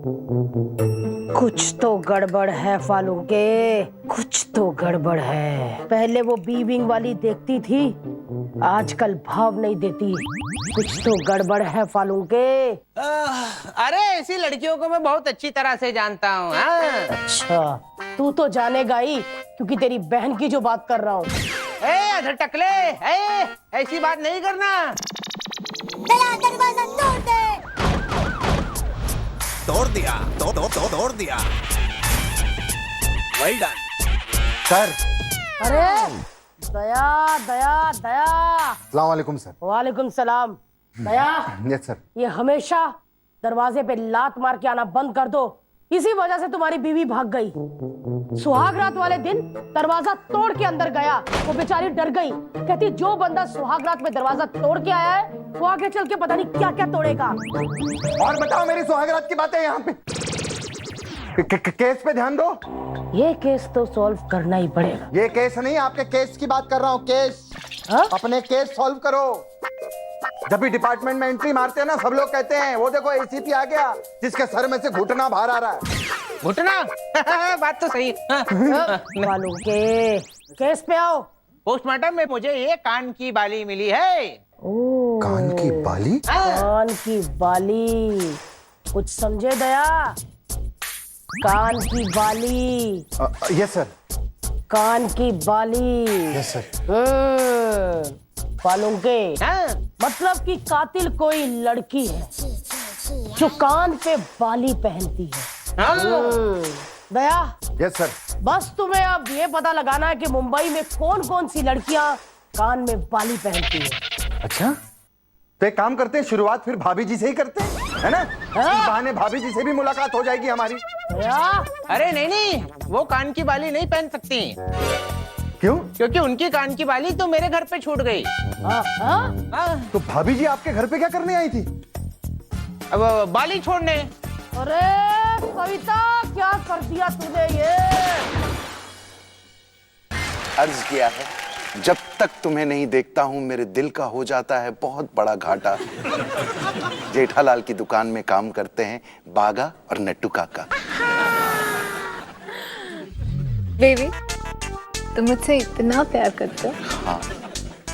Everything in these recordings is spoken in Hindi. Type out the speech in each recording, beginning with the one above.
कुछ तो गड़बड़ है फालू के, कुछ तो गड़बड़ है। पहले वो बीविंग वाली देखती थी, आजकल भाव नहीं देती। कुछ तो गड़बड़ है फालू के। अरे ऐसी लड़कियों को मैं बहुत अच्छी तरह से जानता हूँ। अच्छा, तू तो जानेगा ही, क्योंकि तेरी बहन की जो बात कर रहा हूँ। अधर टकले, ऐसी बात नहीं करना। दरवाजा तोड़ दे। तोड़ दिया, तोड़ दिया। Well done sir. अरे दया दया दया। अस्सलाम वालेकुम सर। वालेकुम सलाम। दया, यस सर। ये हमेशा दरवाजे पे लात मार के आना बंद कर दो। इसी वजह से तुम्हारी बीवी भाग गई। सुहाग रात वाले दिन दरवाजा तोड़ के अंदर गया, वो बेचारी डर गई। कहती जो बंदा सुहाग रात में दरवाजा तोड़ के आया है वो आगे चल के पता नहीं क्या क्या तोड़ेगा। और बताओ, मेरी सुहाग रात की बातें यहाँ पे केस पे ध्यान दो। ये केस तो सॉल्व करना ही पड़ेगा। ये केस नहीं, आपके केस की बात कर रहा हूँ। केस हा? अपने केस सॉल्व करो। जब भी डिपार्टमेंट में एंट्री मारते हैं ना, सब लोग कहते हैं वो देखो एसीपी आ गया, जिसके सर में से घुटना बाहर आ रहा है। घुटना? बात तो सही। वालों के केस पे आओ। पोस्टमार्टम में मुझे ये कान की बाली मिली है। ओ, कान की बाली? कान की बाली, कुछ समझे दया? कान की बाली। Yes sir. कान की बाली। Yes sir. फालूं के मतलब कि कातिल कोई लड़की है जो कान पे बाली पहनती है। दया, यस सर। बस तुम्हें अब ये पता लगाना है कि मुंबई में कौन कौन सी लड़कियां कान में बाली पहनती है। अच्छा, तो एक काम करते हैं, शुरुआत फिर भाभी जी से ही करते हैं, है ना? इस बहाने भाभी जी से भी मुलाकात हो जाएगी हमारी। दया, अरे नहीं, वो कान की बाली नहीं पहन सकती। क्यों? क्योंकि उनकी कान की बाली तो मेरे घर पे छूट गई। तो भाभी जी आपके घर पे क्या करने आई थी? अब बाली छोड़ने। अरे कविता, क्या कर दिया तूने ये? अर्ज किया है, जब तक तुम्हें नहीं देखता हूं मेरे दिल का हो जाता है बहुत बड़ा घाटा। जेठालाल की दुकान में काम करते हैं बागा और नट्टू काका। बेबी, तुम मुझसे इतना प्यार करते हो? हाँ,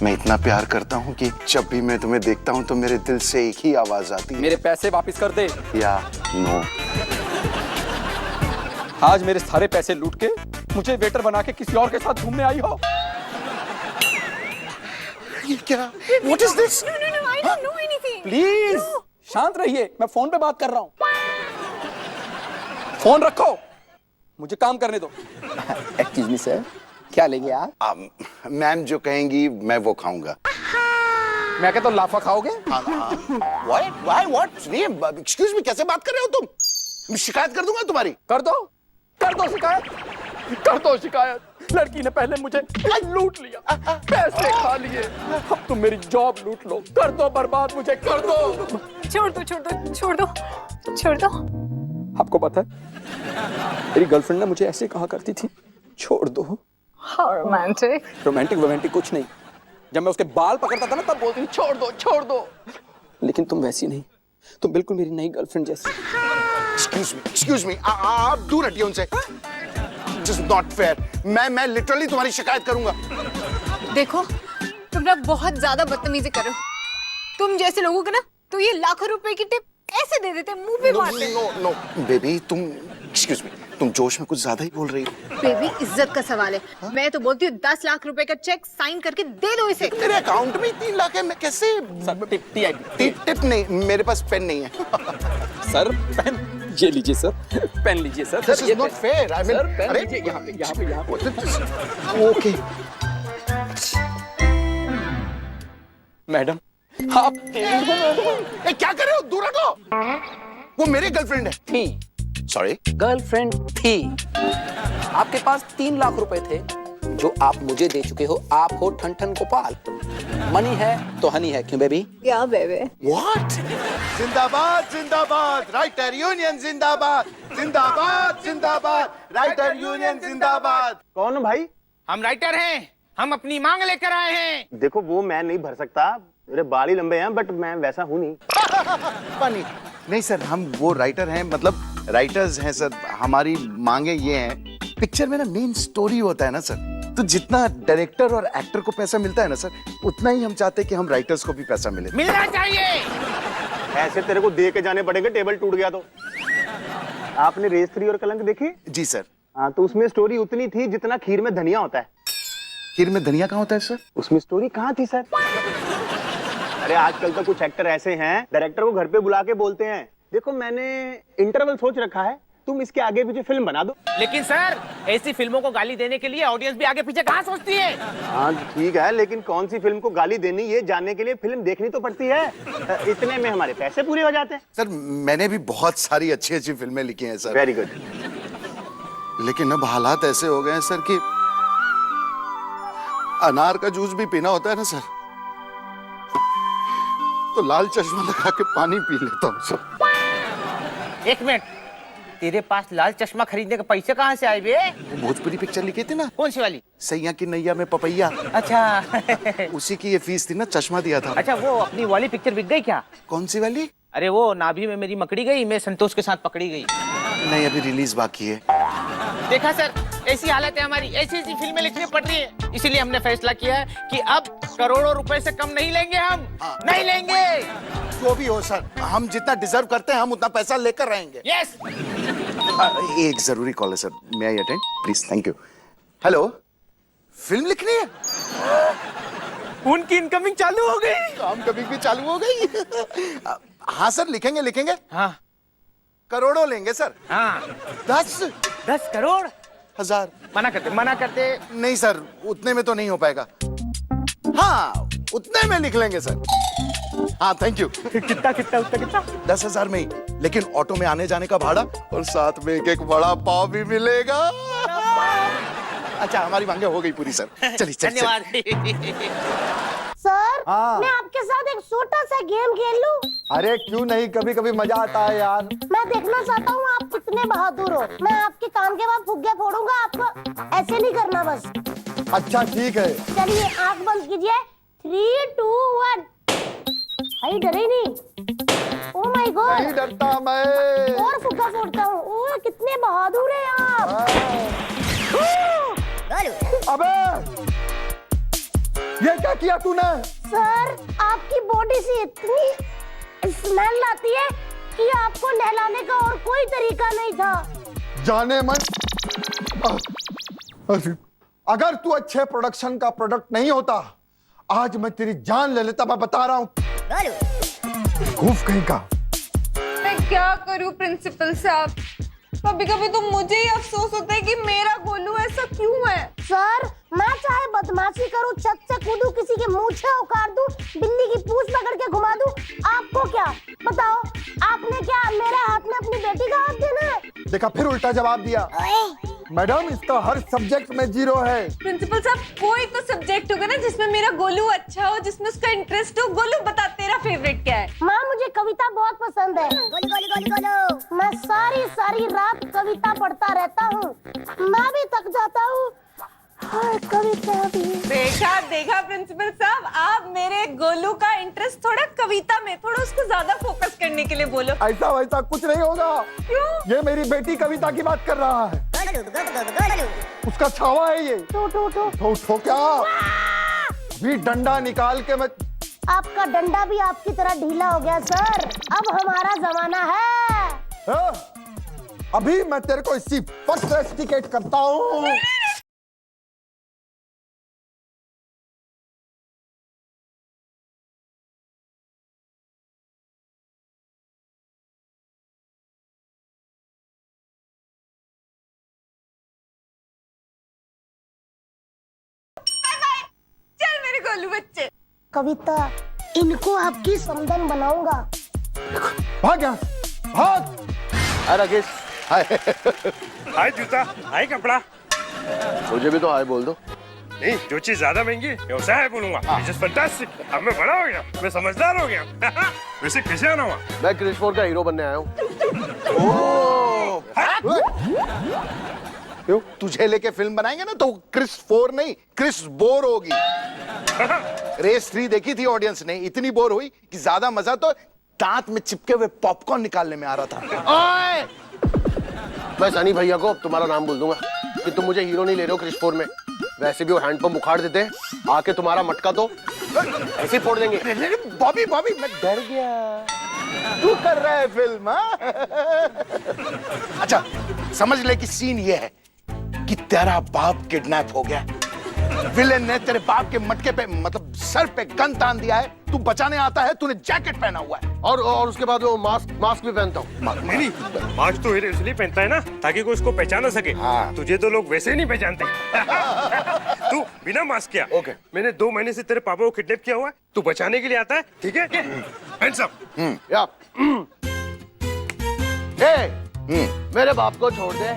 मैं इतना प्यार करता हूँ कि जब भी मैं तुम्हें देखता हूँ तो मेरे दिल से एक ही आवाज आती है, मेरे पैसे वापस कर दे। या नो। आज मेरे सारे पैसे लूट के मुझे वेटर बना के किसी और के साथ घूमने आई हो। ये क्या? What is this? No, I don't know anything. Please शांत रहिए, मैं फोन पे बात कर रहा हूँ। फोन रखो, मुझे काम करने दो। एक्सक्यूज मी सर, क्या लेंगे आप? मैम जो कहेंगी मैं वो खाऊंगा। मैं कहता हूँ लाफा खाओगे? एक्सक्यूज मी, कैसे बात कर रहे हो तुम? मैं शिकायत कर दूंगा तुम्हारी। कर दो शिकायत, कर दो शिकायत। लड़की ने पहले मुझे लूट लिया, पैसे खा लिए, अब तुम मेरी जॉब लूट लो। कर दो बर्बाद मुझे, कर दो। छोड़ दो। आपको पता है मेरी गर्लफ्रेंड ने मुझे ऐसे कहा करती थी, छोड़ दो। रोमांटिक। रोमांटिक कुछ नहीं। जब मैं उसके बाल पकड़ता था ना तब बोलती थी छोड़ दो। लेकिन तुम वैसी नहीं, तुम बिल्कुल मेरी नई गर्लफ्रेंड जैसी। एक्सक्यूज मी, आप दूर हटिए उनसे। Just not fair। मैं लिटरली तुम्हारी शिकायत करूंगा। देखो, तुम ना बहुत ज्यादा बदतमीजी कर रहे हो। तुम जैसे लोगों को ना तो ये लाखों रुपए की टिप ऐसे दे देते, मुंह पे मारते। नो बेबी, तुम एक्सक्यूज मी, तुम जोश में कुछ ज्यादा ही बोल रही हो। बेबी, इज्जत का सवाल है। मैं तो बोलती हूँ 10 लाख रुपए का चेक साइन करके दे दो इसे। तेरे अकाउंट में 3 लाख है, मैं कैसे? टिप नहीं, मेरे पास पेन नहीं है। सर पेन ये लीजिए सर, पेन लीजिए sir. This is not fair। I mean, sir pen अरे लीजिए, यहाँ पे। ओके मैडम आप क्या कर रहे हो? दूर हटो। वो मेरी गर्लफ्रेंड है। थी, सॉरी, गर्लफ्रेंड थी। आपके पास 3 लाख रुपए थे जो आप मुझे दे चुके हो। आप हो ठन गोपाल। मनी है तो हनी है, क्यों बेबी? क्या बेबी? व्हाट? जिंदाबाद राइटर यूनियन जिंदाबाद राइटर यूनियन जिंदाबाद। कौन हो भाई? हम राइटर हैं, हम अपनी मांग लेकर आए हैं। देखो, वो मैं नहीं भर सकता, मेरे बाल ही लंबे हैं, बट मैं वैसा हूँ नहीं। नहीं सर, हम वो राइटर हैं, मतलब राइटर्स हैं सर, हमारी मांगे ये हैं, पिक्चर में ना मेन स्टोरी होता है ना सर, तो जितना डायरेक्टर और एक्टर को पैसा मिलता है ना सर, उतना ही हम चाहते हैं कि हम राइटर्स को भी पैसा मिले। मिलना चाहिए। ऐसे तेरे को दे के जाने पड़ेंगे, टेबल टूट गया तो। आपने रेस 3 और कलंक देखी? जी सर। हाँ, तो उसमें स्टोरी उतनी थी जितना खीर में धनिया होता है। खीर में धनिया कहाँ होता है सर? उसमें स्टोरी कहाँ थी सर? अरे आजकल तो कुछ एक्टर ऐसे हैं, डायरेक्टर को घर पे बुला के बोलते हैं, देखो मैंने इंटरवल सोच रखा है, तुम इसके आगे पीछे फिल्म बना दो। लेकिन सर, ऐसी फिल्मों को गाली देने के लिए ऑडियंस भी आगे पीछे कहाँ सोचती है? हाँ ठीक है, लेकिन कौन सी फिल्म को गाली देनी ये जानने के लिए फिल्म देखनी तो पड़ती है। इतने में हमारे पैसे पूरे हो जाते हैं। सर मैंने भी बहुत सारी अच्छी अच्छी फिल्में लिखी हैं सर। Very good. लेकिन अब हालात ऐसे हो गए हैं सर कि अनार का जूस भी पीना होता है ना सर, तो लाल चश्मा लगा के पानी पी लेता हूँ सर। एक मिनट, तेरे पास लाल चश्मा खरीदने के पैसे कहाँ से आए बे? वो भोजपुरी पिक्चर लिखी थी ना, कौन सी वाली? सैया की नैया में पपैया। अच्छा। उसी की ये फीस थी ना, चश्मा दिया था। अच्छा, वो अपनी वाली पिक्चर बिक गई क्या? कौन सी वाली? अरे वो नाभि में मेरी मकड़ी गई, मैं संतोष के साथ पकड़ी गई। नहीं, अभी रिलीज बाकी है। देखा सर, ऐसी हालत है हमारी, ऐसी ऐसी फिल्में लिखनी पड़ रही है, इसीलिए हमने फैसला किया है कि अब करोड़ों रुपए से कम नहीं लेंगे हम। नहीं लेंगे। जो भी हो सर, हम जितना डिजर्व करते हैं हम उतना पैसा लेकर रहेंगे। यस। एक जरूरी कॉल है sir, may I attend please? Thank you. Hello, film लिखनी है? उनकी इनकमिंग चालू हो गई। काम कभी भी चालू हो गई। हाँ सर, लिखेंगे लिखेंगे। हाँ। करोड़ों लेंगे सर। हाँ। 10 करोड़? 1000? मना करते। नहीं सर, उतने में तो नहीं हो पाएगा। हाँ, उतने में लिख लेंगे सर। हाँ थैंक यू। कितना? 10,000 में ही, लेकिन ऑटो में आने जाने का भाड़ा और साथ में एक बड़ा पाव भी मिलेगा। अच्छा, हमारी मांगे हो गई पूरी सर। चलिए धन्यवाद। सर, हाँ। मैं आपके साथ एक छोटा सा गेम खेल लूं? अरे क्यों नहीं, कभी कभी मजा आता है यार। मैं देखना चाहता हूँ आप कितने बहादुर हो। मैं आपके कान के बाद फुग्गे फोड़ूंगा, आपको ऐसे नहीं करना बस। अच्छा ठीक है। चलिए आंख बंद कीजिए। 3, 2, 1। भाई डरे नहीं। Oh my God. नहीं डरता मैं। और फुग्गा फोड़ता हूँ। ओह कितने बहादुर हैं आप। अबे ये क्या किया तूने? सर, आपकी बॉडी से इतनी स्मेल आती है कि आपको नहलाने का और कोई तरीका नहीं था। जाने मन। अगर तू अच्छे प्रोडक्शन का प्रोडक्ट नहीं होता, आज मैं तेरी जान ले लेता। मैं बता रहा हूँ। खूफ कहीं का। मैं क्या करूं प्रिंसिपल साहब, कभी कभी तो मुझे ही अफसोस होता है कि मेरा गोलू ऐसा क्यों है। सर, मैं चाहे बदमाशी करूं, छत से कूदूं, किसी के मूंछें उखाड़ दूं, बिल्ली की पूंछ पकड़ के घुमा दूं, आपको क्या? बताओ, आपने क्या मेरे हाथ में अपनी बेटी का हाथ देना है? देखा, फिर उल्टा जवाब दिया। मैडम, इसका हर सब्जेक्ट में 0 है। प्रिंसिपल साहब, कोई तो सब्जेक्ट होगा ना जिसमें मेरा गोलू अच्छा हो, जिसमें उसका इंटरेस्ट हो। गोलू बता, तेरा फेवरेट क्या है? माँ, मुझे कविता बहुत पसंद है। गोलू गोलू गोलू गोलू। मैं सारी रात कविता पढ़ता रहता हूँ। मैं भी थक जाता हूँ। कविता भी। देखा प्रिंसिपल साहब, आप मेरे गोलू का इंटरेस्ट थोड़ा कविता में, थोड़ा उसको ज्यादा फोकस करने के लिए बोलो। ऐसा वैसा कुछ नहीं होगा। क्यों? ये मेरी बेटी कविता की बात कर रहा है। उसका छावा है ये। ठो क्या? अभी डंडा निकाल के मैं। आपका डंडा भी आपकी तरह ढीला हो गया सर। अब हमारा जमाना है। हाँ? अभी मैं तेरे को इसी फर्स्ट क्लास टिकट करता हूँ। चल मेरे गोलू बच्चे। कविता, इनको आपकी समदन बनाऊंगा। भाग यहाँ, भाग। हाय राकेश। हाय जूता, हाय कपड़ा। मुझे भी तो हाय बोल दो। नहीं, जो चीज ज्यादा महंगी व्यवसाय है बोलूंगा। Which is fantastic। अब मैं बड़ा हो गया, मैं समझदार हो गया। वैसे कैसे आना हुआ? मैं क्रिस 4 का हीरो बनने आया हूँ। क्यों? तुझे लेके फिल्म बनाएंगे ना तो क्रिस 4 नहीं, क्रिस बोर होगी। रेस 3 देखी थी ऑडियंस ने, इतनी बोर हुई कि ज्यादा मजा तो दांत में चिपके हुए पॉपकॉर्न निकालने में आ रहा था। ओए, मैं सनी भैया को तुम्हारा नाम बोल दूंगा कि तुम मुझे हीरो नहीं ले रहे हो क्रिश 4 में। वैसे भी वो हैंडपंप उखाड़ देते हैं, आके तुम्हारा मटका तो ऐसे ही फोड़ देंगे। बॉबी बॉबी मैं डर गया, तू कर रहा है फिल्म। अच्छा समझ ले कि सीन ये है कि तेरा बाप किडनैप हो गया, विलेन ने तेरे बाप के मटके पे मतलब सर पे गन तान दिया है, तू बचाने आता है, तूने जैकेट पहना हुआ है और उसके बाद वो मास्क भी पहनता हूँ। नहीं मास्क तो हीरो इसलिए पहनता है ना ताकि कोई उसको पहचान ना सके। हाँ। तुझे तो लोग वैसे ही नहीं पहचानते। तू बिना मास्क किया। ओके। मैंने 2 महीने से तेरे पापा को किडनैप किया हुआ है, तू बचाने के लिए आता है, ठीक है? Hands up. या मेरे बाप को छोड़ दे।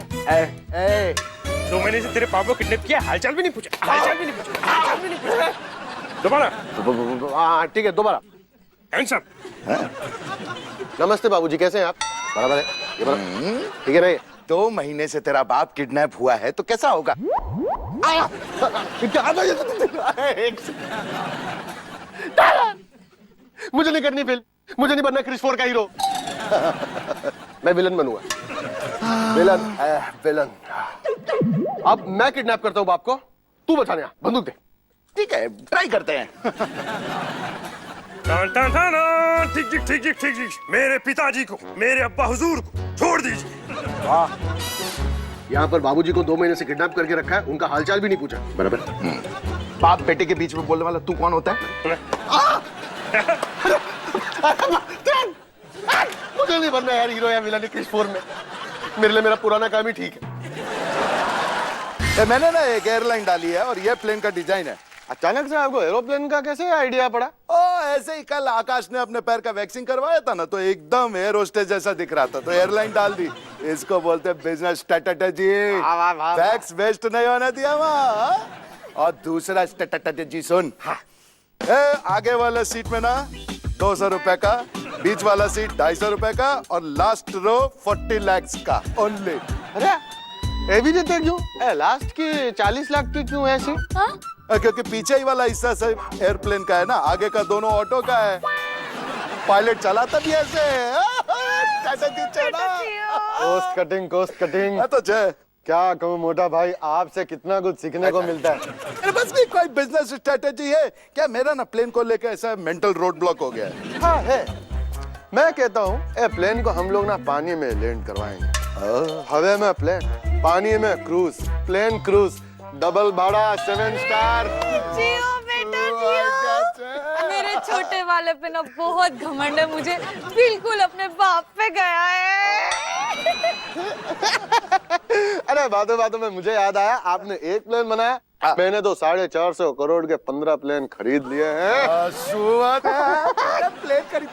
2 महीने से तेरे पापा को किडनैप किया, हालचाल भी नहीं पूछा, हालचाल भी नहीं पूछा, हालचाल भी नहीं पूछा। दोबारा। हाँ ठीक है, दोबारा। Hands up. नमस्ते बाबूजी, कैसे हैं आप? बराबर है, ये बराबर ठीक है ना? 2 महीने से तेरा बाप किडनैप हुआ है तो कैसा होगा? मुझे नहीं करनी फिल्म, मुझे नहीं बनना क्रिश 4 का हीरो। मैं विलन बनूंगा। विलन। अब मैं किडनैप करता हूँ बाप को, तू बचाने आ, बंदूक दे। ठीक है ट्राई करते हैं। टान टान टान, ठीक ठीक ठीक ठीक ठीक ठीक। मेरे पिताजी को, मेरे अब्बा हुजूर को छोड़ दीजिए। वाह, यहाँ पर बाबूजी को 2 महीने से किडनैप करके रखा है, उनका हालचाल भी नहीं पूछा। बराबर। बाप बेटे के बीच में बोलने वाला तू कौन होता है? मुझे नहीं बनना यार हीरो या विलन क्रिश 4 में, मेरे लिए मेरा पुराना काम ही ठीक है। मैंने ना एक एयरलाइन डाली है और ये प्लेन का डिजाइन है। अचानक से आपको एरोप्लेन का कैसे आइडिया पड़ा? ऐसे ही कल आकाश ने अपने पैर का वैक्सिंग करवाया था ना, तो एकदम एयर होस्टेस जैसा दिख रहा था, तो एयरलाइन डाल दी। इसको बोलते हैं बिजनेस स्ट्रेटजी। वैक्स वेस्ट नहीं होने दिया वहाँ। और दूसरा स्ट्रेटजी सुन, आगे वाला सीट में ना 200 रुपए का, बीच वाला सीट 250 रुपए का और लास्ट रो 40 lakhs का ओनली। अरे ये भी देते क्यों? लास्ट की 40 लाख की क्यों ऐसी? क्योंकि पीछे ही वाला हिस्सा सिर्फ एयरप्लेन का है ना, आगे का दोनों ऑटो का है। पायलट चलाता भी ऐसे कोस्ट कटिंग। तो क्या कहूँ मोटा भाई, आपसे कितना कुछ सीखने को मिलता है। अरे बस भी कोई बिजनेस स्ट्रेटेजी है क्या? मेरा ना प्लेन को लेकर ऐसा मेंटल रोड ब्लॉक हो गया है। हाँ है, मैं कहता हूँ प्लेन को हम लोग ना पानी में लैंड करवाएंगे। हवा में प्लेन, पानी में क्रूज, प्लेन क्रूज, डबल भाड़ा, 7 स्टार। जियो बेटा जियो। मेरे छोटे वाले पे ना बहुत घमंड है, मुझे बिल्कुल अपने बाप पे गया है। अरे बातों में मुझे याद आया, आपने एक प्लेन बनाया, मैंने तो 450 करोड़ के 15 प्लेन खरीद लिए हैं। प्लेन खरीद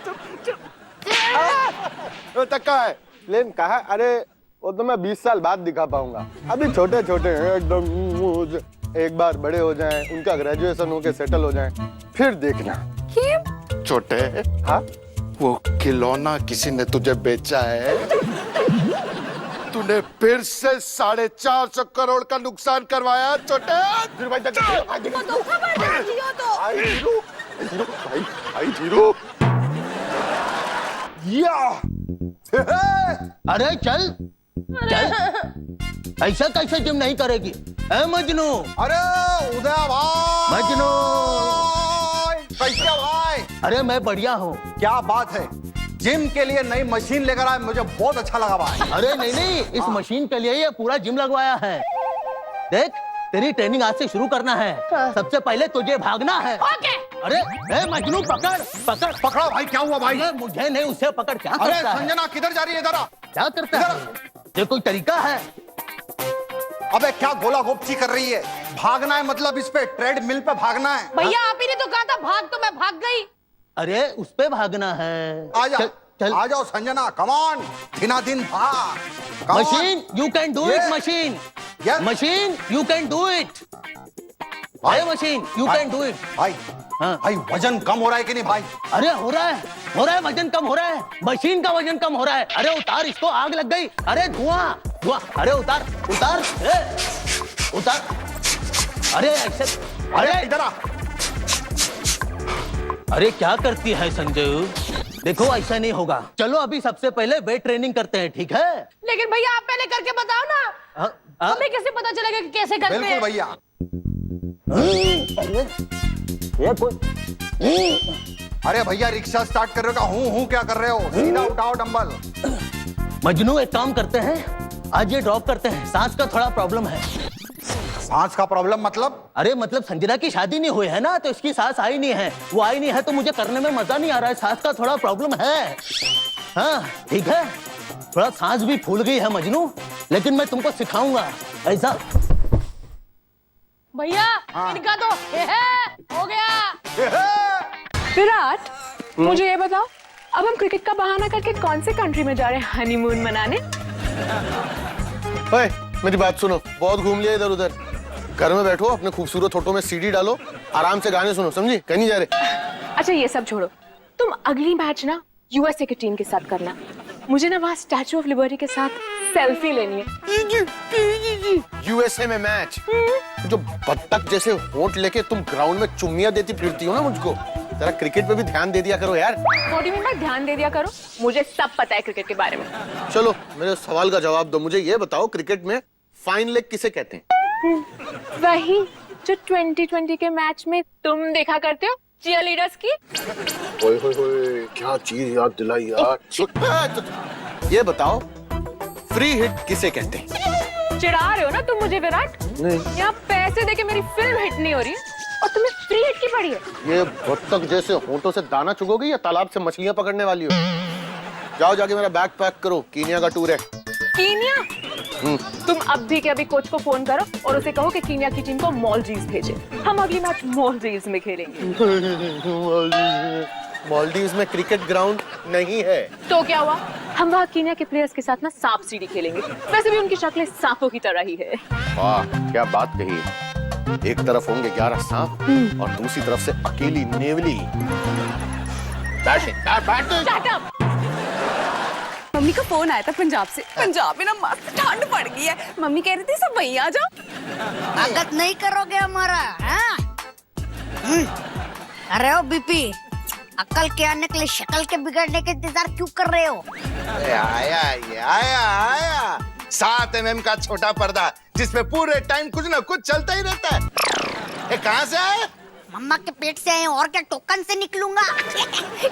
तो तक्का है। प्लेन कहा? अरे वो तो मैं 20 साल बाद दिखा पाऊंगा, अभी छोटे छोटे हैं एकदम। एक बार बड़े हो जाएं, उनका ग्रेजुएशन होके सेटल हो जाएं, फिर देखना। क्यों? छोटे, हाँ वो खिलौना किसी ने तुझे बेचा है, तूने फिर से 450 करोड़ का नुकसान करवाया छोटे। अरे चल चल, ऐसा कैसे जिम नहीं करेगी? मजनू, अरे उदय भाई, मजनू, कैसे भाई? अरे मैं बढ़िया हूँ। क्या बात है, जिम के लिए नई मशीन लेकर आए, मुझे बहुत अच्छा लगा भाई। अरे नहीं, इस मशीन के लिए ये पूरा जिम लगवाया है। देख, तेरी ट्रेनिंग आज से शुरू करना है। सबसे पहले तुझे भागना है। अरे मजनू, पकड़ पकड़ो भाई। क्या हुआ भाई? मुझे नहीं, उसे पकड़। क्या अरे करता है? संजना किधर जा रही है? इधर क्या करता है? ये कोई तरीका है? अबे क्या गोला गोपची कर रही है? भागना है मतलब इस पे ट्रेड मिल पे भागना है। भैया आप ही ने तो कहा था भाग, तो मैं भाग गई। अरे उस पे भागना है। आ जाओ संजना, कम ऑन, दिन भाग। Machine, you can do it. Machine, machine, you can do it. भाई machine, you can do it. भाई भाई वजन कम हो रहा है कि नहीं भाई? अरे हो रहा है, वजन कम हो रहा है। मशीन का वजन कम हो रहा है। अरे उतार इसको, आग लग गई। अरे धुआं। अरे उतार। अरे ऐसे, अरे इधर आ। अरे क्या करती है संजय? देखो ऐसा नहीं होगा, चलो अभी सबसे पहले वेट ट्रेनिंग करते हैं, ठीक है? लेकिन भैया आप पहले करके बताओ ना, हमें कैसे पता चलेगा कि कैसे करते हैं? बिल्कुल भैया। अरे भैया रिक्शा स्टार्ट कर रहे हो, हूँ क्या कर रहे हो? सीधा उठाओ डंबल। मजनू एक काम करते हैं, आज ये ड्रॉप करते हैं, सांस का थोड़ा प्रॉब्लम है। सांस का प्रॉब्लम मतलब? अरे मतलब संजना की शादी नहीं हुई है ना, तो इसकी सांस आई नहीं है, वो आई नहीं है तो मुझे करने में मजा नहीं आ रहा है, सांस का थोड़ा प्रॉब्लम है। हाँ ठीक है, थोड़ा सांस भी फूल गई है मजनू, लेकिन मैं तुमको सिखाऊंगा ऐसा। भैया इनका तो हो गया। विराट, मुझे ये बताओ, अब हम क्रिकेट का बहाना करके कौन से कंट्री में जा रहे हैं हनीमून मनाने? ओए, मेरी बात सुनो, बहुत घूम लिया इधर उधर, घर में बैठो, अपने खूबसूरत होठों में सीडी डालो, आराम से गाने सुनो, समझी? कहीं नहीं जा रहे। अच्छा ये सब छोड़ो, तुम अगली मैच ना यूएसए की टीम के साथ करना, मुझे ना वहाँ स्टैचू ऑफ लिबर्टी के साथ सेल्फी लेनी है। यूएसए में मैच? जो बत्तख जैसे होंठ लेके तुम ग्राउंड में चुम्मियां देती फिरती हो ना मुझको, जरा क्रिकेट पे भी ध्यान दे दिया करो यार। ध्यान दे दिया करो, मुझे सब पता है क्रिकेट के बारे में। चलो मेरे सवाल का जवाब दो, मुझे ये बताओ क्रिकेट में फाइन लेग किसे कहते हैं? वही जो 2020 के मैच में तुम देखा करते हो, चीयर लीडर्स की। ओए होए होए, क्या चीज याद दिलाई यार। ये बताओ फ्री हिट किसे कहते हैं? चिढ़ा रहे हो ना तुम मुझे विराट? नहीं, यहाँ पैसे देके मेरी फिल्म हिट नहीं हो रही और तुम्हें फ्री हिट की पड़ी है। ये बत्तख जैसे होंठों से दाना चुगोगी या तालाब से मछलियां पकड़ने वाली हो? जाओ जाके मेरा बैग पैक करो, कीनिया का टूर है। कीनिया? तुम अब भी के अभी कोच को फोन करो और उसे कहो कि कीनिया की टीम को मालदीव्स भेजे, हम अगली मैच मालदीव्स में खेलेंगे। मालदीव्स में क्रिकेट ग्राउंड नहीं है। तो क्या हुआ, हम वहाँ कीनिया के प्लेयर्स के साथ ना सांप सीढ़ी खेलेंगे, वैसे भी उनकी शक्लें सांपों की तरह ही है। वाह क्या बात कही है, एक तरफ होंगे 11 सांप और दूसरी तरफ से अकेली नेवली। मम्मी का फोन आया था पंजाब से, पंजाब में ना मस्त ठंड पड़ गई है, मम्मी कह रही थी सब वहीं आ जाओ। स्वागत नहीं करोगे हमारा? अरे ओ बीपी, अक्ल के आने के लिए शक्ल के बिगड़ने के इंतजार क्यों कर रहे हो? आया 7 mm का छोटा पर्दा जिसमें पूरे टाइम कुछ ना कुछ चलता ही रहता है। कहाँ से आया? मम्मा के पेट से आए, और क्या टोकन से निकलूंगा?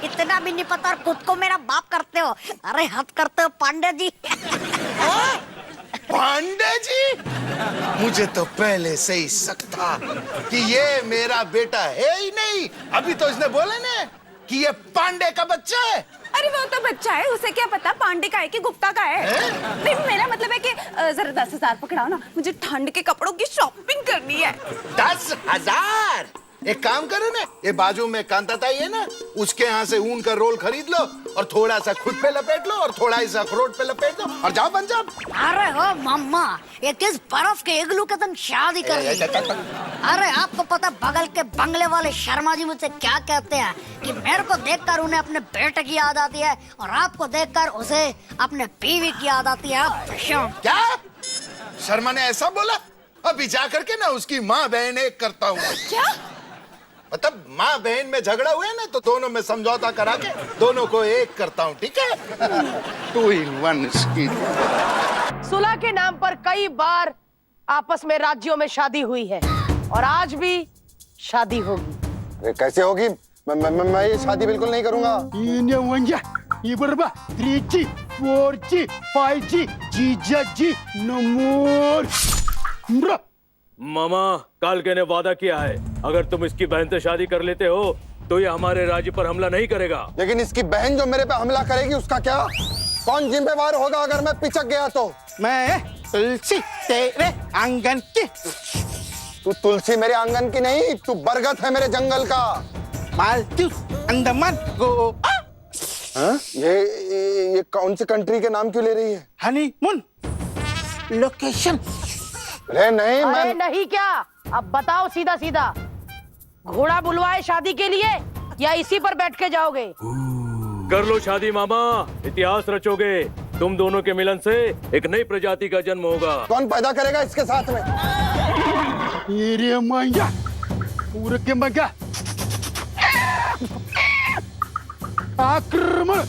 इतना भी नहीं पता और खुद को मेरा बाप करते हो। अरे हद करते हो पांडे जी। पांडे जी? मुझे तो पहले से ही शक था कि ये मेरा बेटा है ही नहीं। अभी तो इसने बोला ना कि ये पांडे का बच्चा है। अरे वो तो बच्चा है, उसे क्या पता पांडे का है कि गुप्ता का है? नहीं मेरा मतलब है कि जरा 10,000 पकड़ाओ ना, मुझे ठंड के कपड़ों की शॉपिंग करनी है। 10,000? एक काम करो ना, ये बाजू में कांताताई है ना, उसके यहाँ से ऊन का रोल खरीद लो और थोड़ा सा खुद पे लपेट लो और थोड़ा सा अखरोट पे लपेट दो और जाओ पंजाब। अरे हो मम्मा, ये किस बर्फ के इग्लू के तुम शादी कर रही? अरे आपको पता बगल के बंगले वाले शर्मा जी मुझसे क्या कहते हैं कि मेरे को देखकर उन्हें अपने बेटे की याद आती है और आपको देखकर उसे अपने बीवी की याद आती है। क्या शर्मा ने ऐसा बोला? अभी जा करके ना उसकी माँ बहन एक करता हूँ। क्या मतलब माँ बहन में झगड़ा हुआ ना तो दोनों में समझौता करा के दोनों को एक करता हूँ, ठीक है? 2 in 1 स्कीम। सुलह के नाम पर कई बार आपस में राज्यों में शादी हुई है और आज भी शादी होगी। कैसे होगी? मैं ये शादी बिल्कुल नहीं करूंगा। 3G, 4G, 5G, जीजाजी, नमोर। मामा कालके ने वादा किया है, अगर तुम इसकी बहन से शादी कर लेते हो तो ये हमारे राज्य पर हमला नहीं करेगा। लेकिन इसकी बहन जो मेरे पे हमला करेगी उसका क्या? कौन जिम्मेवार होगा अगर मैं पिचक गया तो? मैं तुलसी तेरे आंगन की। तू तुलसी मेरे आंगन की नहीं, तू बरगद है मेरे जंगल का। मालदीव, अंडमान, गोवा। ये कौन सी कंट्री के नाम क्यों ले रही है? Honeymoon location. अरे नहीं, अरे नहीं क्या? अब बताओ सीधा सीधा, घोड़ा बुलवाए शादी के लिए या इसी पर बैठ के जाओगे? कर लो शादी मामा, इतिहास रचोगे। तुम दोनों के मिलन से एक नई प्रजाति का जन्म होगा। कौन पैदा करेगा इसके साथ में? ये पूरे के मगा आक्रमण।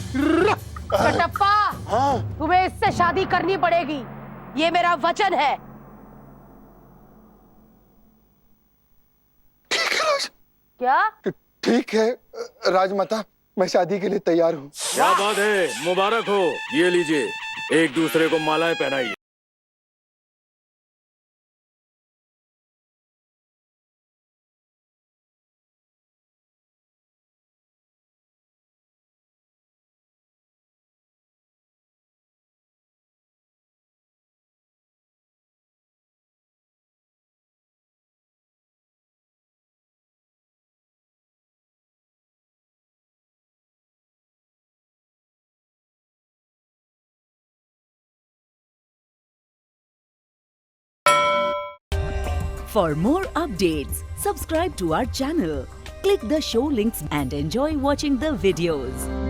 कटप्पा, तुम्हें इससे शादी करनी पड़ेगी, ये मेरा वचन है। क्या? ठीक है राजमाता, मैं शादी के लिए तैयार हूँ। क्या बात है, मुबारक हो। ये लीजिए, एक दूसरे को मालाएं पहनाइए। For more updates, subscribe to our channel, click the show links and enjoy watching the videos.